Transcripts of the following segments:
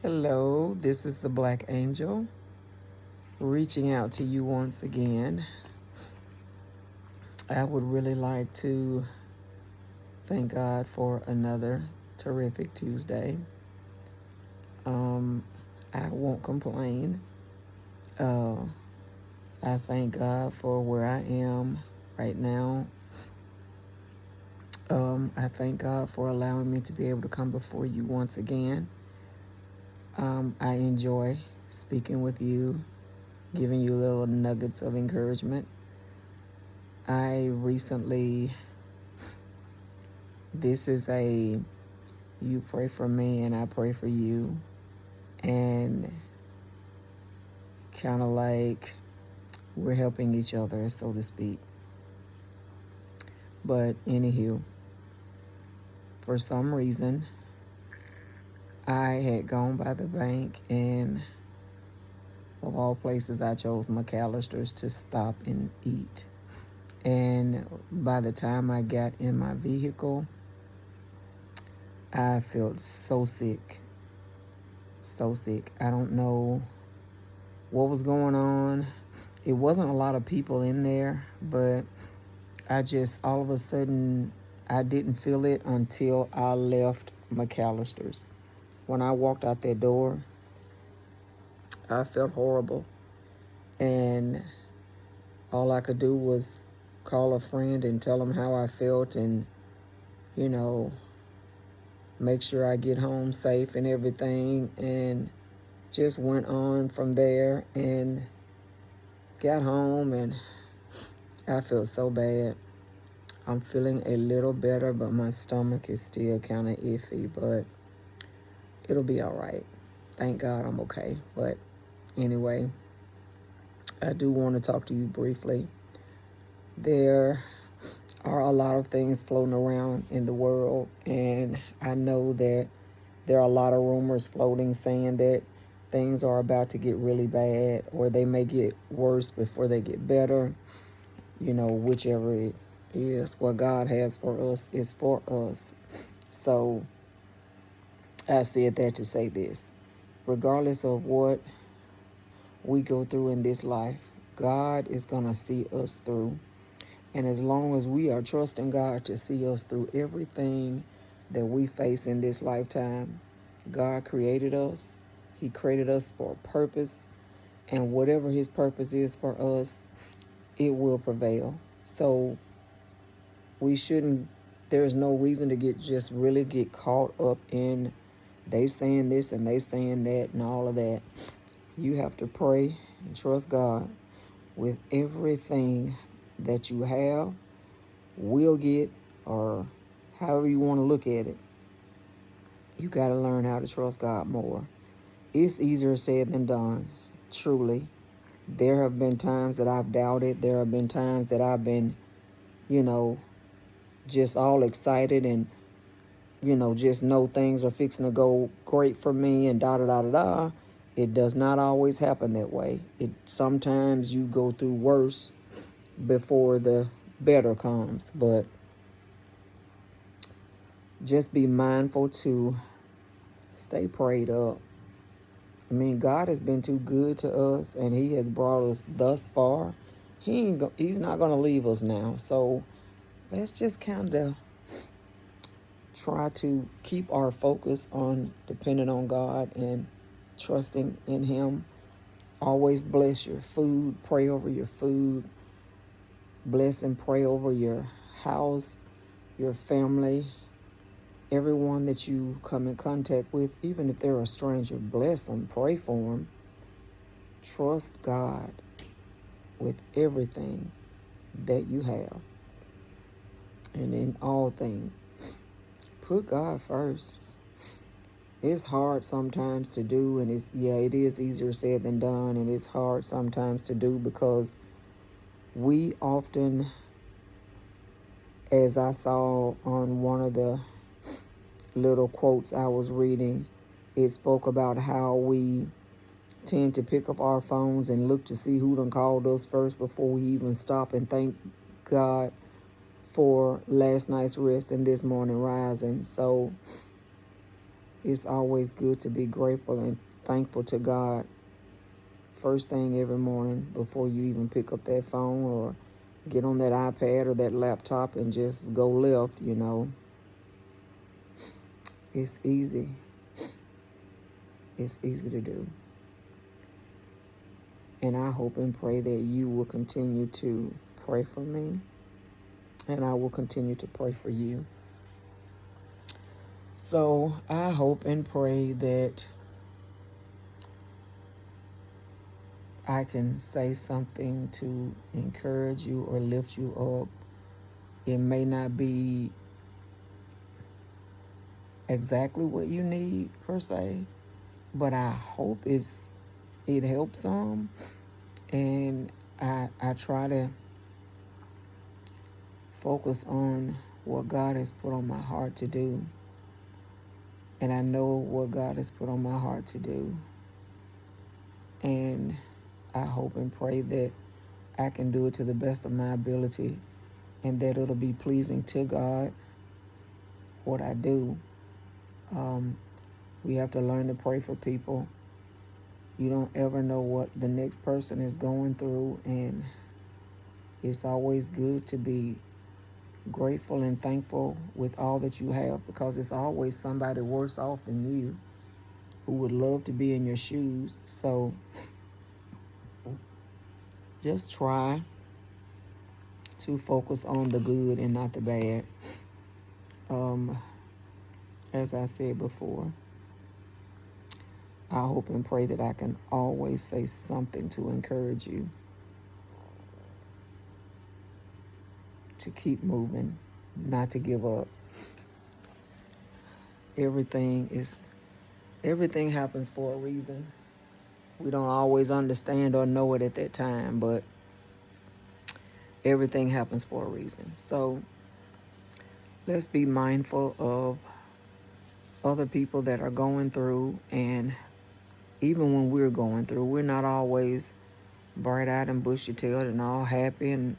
Hello, this is the Black Angel reaching out to you once again. I would really like to thank God for another terrific Tuesday. Um, I won't complain. Uh, I thank God for where I am right now. I thank God for allowing me to be able to come before you once again. I enjoy speaking with you, giving you little nuggets of encouragement. I recently, this is a you pray for me and I pray for you, and kind of like we're helping each other, so to speak. But anywho, for some reason, I had gone by the bank, and of all places, I chose McAllister's to stop and eat. And by the time I got in my vehicle, I felt so sick. So sick. I don't know what was going on. It wasn't a lot of people in there, but I just, all of a sudden, I didn't feel it until I left McAllister's. When I walked out that door, I felt horrible. And all I could do was call a friend and tell them how I felt, and, you know, make sure I get home safe and everything. And just went on from there and got home, and I felt so bad. I'm feeling a little better, but my stomach is still kind of iffy, but it'll be all right. Thank God I'm okay. But anyway, I do want to talk to you briefly. There are a lot of things floating around in the world, and I know that there are a lot of rumors floating saying that things are about to get really bad, or they may get worse before they get better. Whichever it is, what God has for us is for us. So I said that to say this. Regardless of what we go through in this life, God is going to see us through. And as long as we are trusting God to see us through everything that we face in this lifetime, God created us. He created us for a purpose. And whatever his purpose is for us, it will prevail. So there's no reason to get caught up in they saying this and they saying that and all of that. You have to pray and trust God with everything that you have, will get, or however you want to look at it. You got to learn how to trust God more. It's easier said than done, truly. There have been times that I've doubted. There have been times that I've been, you know, just all excited and, just know things are fixing to go great for me and da da da da da. It does not always happen that way. Sometimes you go through worse before the better comes. But just be mindful to stay prayed up. I mean, God has been too good to us, and he has brought us thus far. He's not going to leave us now. So let's just kind of try to keep our focus on depending on God and trusting in him. Always bless your food. Pray over your food. Bless and pray over your house, your family, everyone that you come in contact with. Even if they're a stranger, bless them. Pray for them. Trust God with everything that you have. And in all things, put God first. It's hard sometimes to do, and it is easier said than done, and it's hard sometimes to do because we often, as I saw on one of the little quotes I was reading, it spoke about how we tend to pick up our phones and look to see who done called us first before we even stop and thank God for last night's rest and this morning rising. So It's always good to be grateful and thankful to God first thing every morning before you even pick up that phone or get on that iPad or that laptop and just go left, It's easy. It's easy to do. And I hope and pray that you will continue to pray for me, and I will continue to pray for you. So I hope and pray that I can say something to encourage you or lift you up. It may not be exactly what you need per se, but I hope it helps some. And I try to focus on what God has put on my heart to do. And I know what God has put on my heart to do. And I hope and pray that I can do it to the best of my ability and that it'll be pleasing to God, what I do. We have to learn to pray for people. You don't ever know what the next person is going through, and it's always good to be grateful and thankful with all that you have, because it's always somebody worse off than you who would love to be in your shoes. So just try to focus on the good and not the bad. As I said before, I hope and pray that I can always say something to encourage you to keep moving, not to give up. Everything happens for a reason. We don't always understand or know it at that time, but everything happens for a reason. So let's be mindful of other people that are going through, and even when we're going through, we're not always bright-eyed and bushy-tailed and all happy and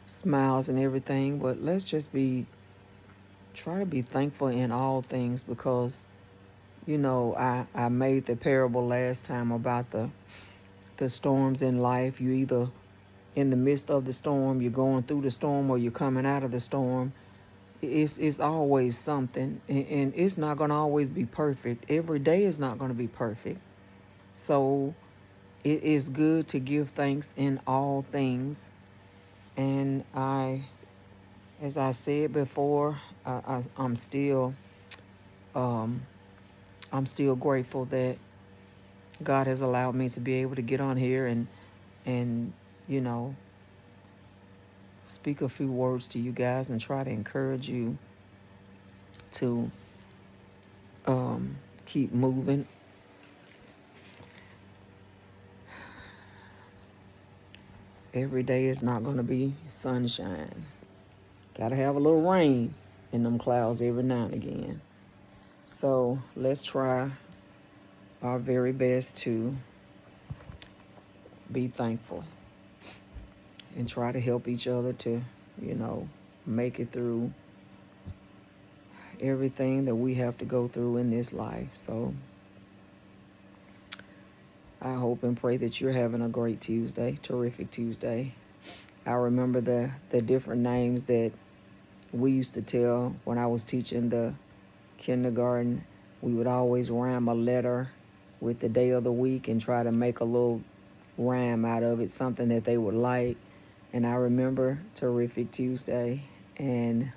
smiles and everything, but let's just try to be thankful in all things, because I made the parable last time about the storms in life. You either in the midst of the storm, you're going through the storm, or you're coming out of the storm. It's always something, and it's not going to always be perfect. Every day is not going to be perfect. So it is good to give thanks in all things. And as I said before, I'm still grateful that God has allowed me to be able to get on here and speak a few words to you guys and try to encourage you to keep moving. Every day is not going to be sunshine. Got to have a little rain in them clouds every now and again. So let's try our very best to be thankful and try to help each other to, make it through everything that we have to go through in this life. So I hope and pray that you're having a great Tuesday, terrific Tuesday. I remember the different names that we used to tell when I was teaching the kindergarten. We would always rhyme a letter with the day of the week and try to make a little rhyme out of it, something that they would like. And I remember Terrific Tuesday and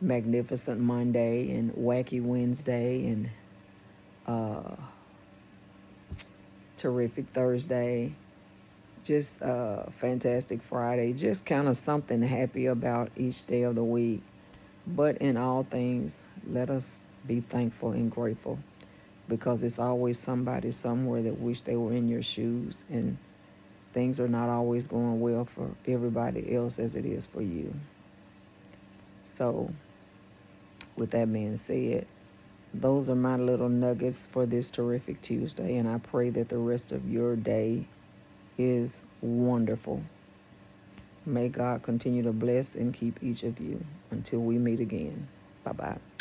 Magnificent Monday and Wacky Wednesday and Terrific Thursday, just Fantastic Friday, just kind of something happy about each day of the week. But in all things, let us be thankful and grateful, because it's always somebody somewhere that wish they were in your shoes, and things are not always going well for everybody else as it is for you. So with that being said, those are my little nuggets for this terrific Tuesday, and I pray that the rest of your day is wonderful. May God continue to bless and keep each of you until we meet again. Bye-bye.